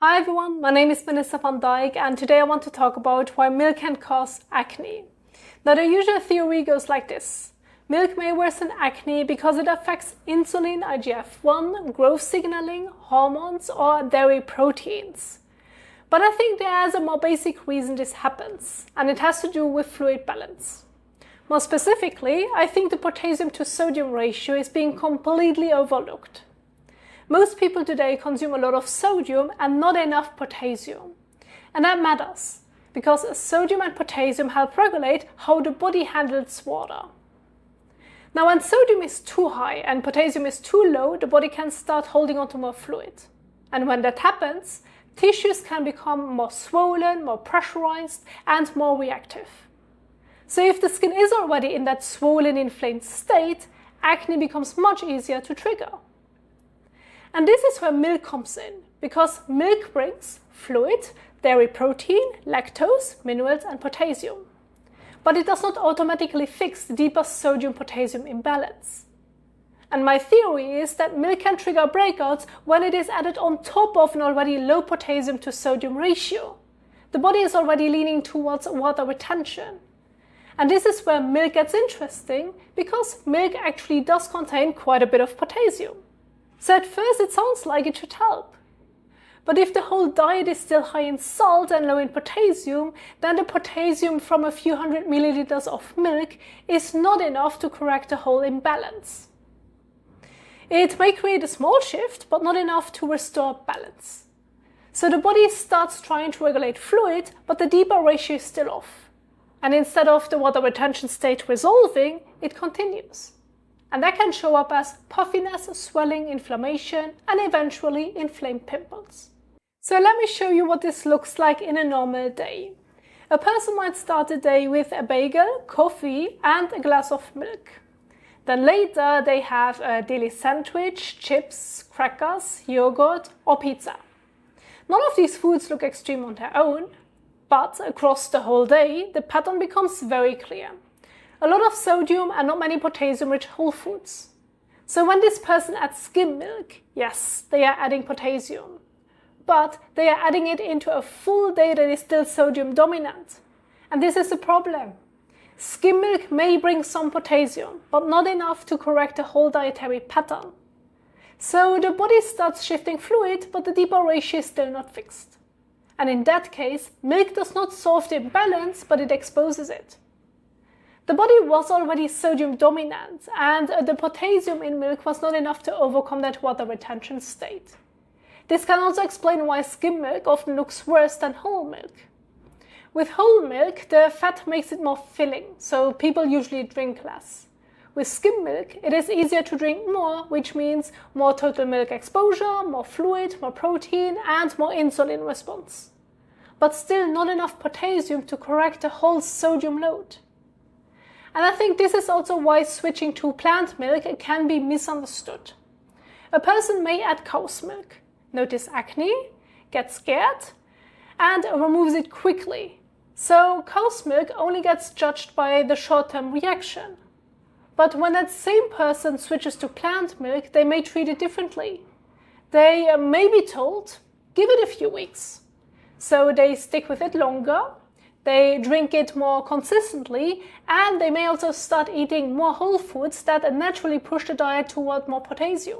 Hi everyone, my name is Vanessa van Dijk and today I want to talk about why milk can cause acne. Now the usual theory goes like this. Milk may worsen acne because it affects insulin, IGF-1, growth signaling, hormones or dairy proteins. But I think there is a more basic reason this happens, and it has to do with fluid balance. More specifically, I think the potassium-to-sodium ratio is being completely overlooked. Most people today consume a lot of sodium and not enough potassium. And that matters, because sodium and potassium help regulate how the body handles water. Now when sodium is too high and potassium is too low, the body can start holding onto more fluid. And when that happens, tissues can become more swollen, more pressurized and more reactive. So if the skin is already in that swollen, inflamed state, acne becomes much easier to trigger. And this is where milk comes in, because milk brings fluid, dairy protein, lactose, minerals and potassium. But it does not automatically fix the deeper sodium-potassium imbalance. And my theory is that milk can trigger breakouts when it is added on top of an already low potassium-to-sodium ratio. The body is already leaning towards water retention. And this is where milk gets interesting, because milk actually does contain quite a bit of potassium. So at first it sounds like it should help. But if the whole diet is still high in salt and low in potassium, then the potassium from a few hundred milliliters of milk is not enough to correct the whole imbalance. It may create a small shift, but not enough to restore balance. So the body starts trying to regulate fluid, but the deeper ratio is still off. And instead of the water retention state resolving, it continues. And that can show up as puffiness, swelling, inflammation, and eventually inflamed pimples. So let me show you what this looks like in a normal day. A person might start the day with a bagel, coffee, and a glass of milk. Then later they have a daily sandwich, chips, crackers, yogurt, or pizza. None of these foods look extreme on their own, but across the whole day, the pattern becomes very clear. A lot of sodium and not many potassium-rich whole foods. So when this person adds skim milk, yes, they are adding potassium. But they are adding it into a full day that is still sodium dominant. And this is the problem. Skim milk may bring some potassium, but not enough to correct the whole dietary pattern. So the body starts shifting fluid, but the deeper ratio is still not fixed. And in that case, milk does not solve the imbalance, but it exposes it. The body was already sodium dominant, and the potassium in milk was not enough to overcome that water retention state. This can also explain why skim milk often looks worse than whole milk. With whole milk, the fat makes it more filling, so people usually drink less. With skim milk, it is easier to drink more, which means more total milk exposure, more fluid, more protein, and more insulin response. But still not enough potassium to correct the whole sodium load. And I think this is also why switching to plant milk can be misunderstood. A person may add cow's milk, notice acne, get scared, and removes it quickly. So cow's milk only gets judged by the short-term reaction. But when that same person switches to plant milk, they may treat it differently. They may be told, give it a few weeks. So they stick with it longer. They drink it more consistently, and they may also start eating more whole foods that naturally push the diet toward more potassium.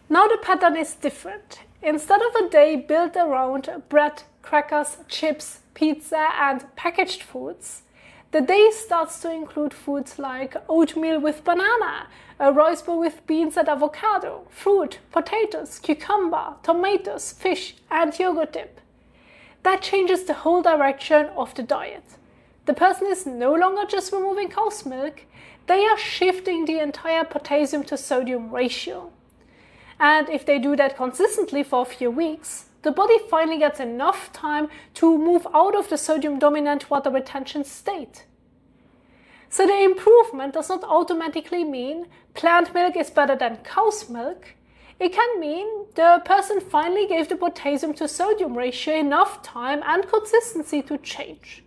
Now the pattern is different. Instead of a day built around bread, crackers, chips, pizza, and packaged foods, the day starts to include foods like oatmeal with banana, a rice bowl with beans and avocado, fruit, potatoes, cucumber, tomatoes, fish, and yogurt dip. That changes the whole direction of the diet. The person is no longer just removing cow's milk, they are shifting the entire potassium-to-sodium ratio. And if they do that consistently for a few weeks, the body finally gets enough time to move out of the sodium-dominant water retention state. So the improvement does not automatically mean plant milk is better than cow's milk. It can mean the person finally gave the potassium-to-sodium ratio enough time and consistency to change.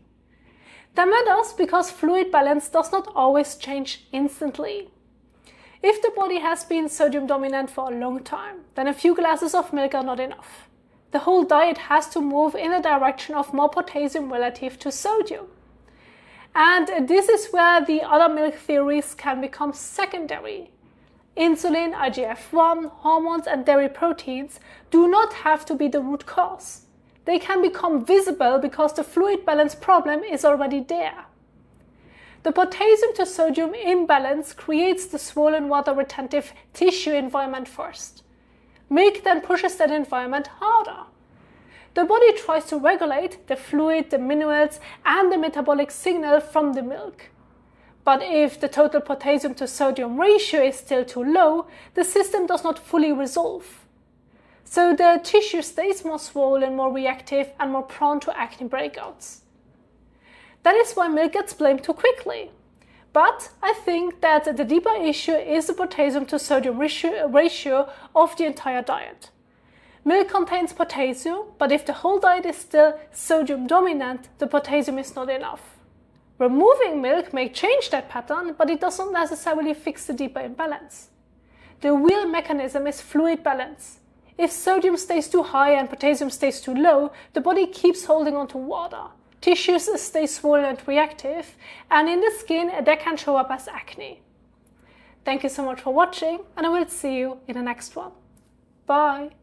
That matters because fluid balance does not always change instantly. If the body has been sodium dominant for a long time, then a few glasses of milk are not enough. The whole diet has to move in the direction of more potassium relative to sodium. And this is where the other milk theories can become secondary. Insulin, IGF-1, hormones and dairy proteins do not have to be the root cause. They can become visible because the fluid balance problem is already there. The potassium-to-sodium imbalance creates the swollen water retentive tissue environment first. Milk then pushes that environment harder. The body tries to regulate the fluid, the minerals, and the metabolic signal from the milk. But if the total potassium-to-sodium ratio is still too low, the system does not fully resolve. So the tissue stays more swollen, more reactive, and more prone to acne breakouts. That is why milk gets blamed too quickly. But I think that the deeper issue is the potassium-to-sodium ratio of the entire diet. Milk contains potassium, but if the whole diet is still sodium dominant, the potassium is not enough. Removing milk may change that pattern, but it does not necessarily fix the deeper imbalance. The real mechanism is fluid balance. If sodium stays too high and potassium stays too low, the body keeps holding on to water. Tissues stay swollen and reactive, and in the skin that can show up as acne. Thank you so much for watching, and I will see you in the next one. Bye!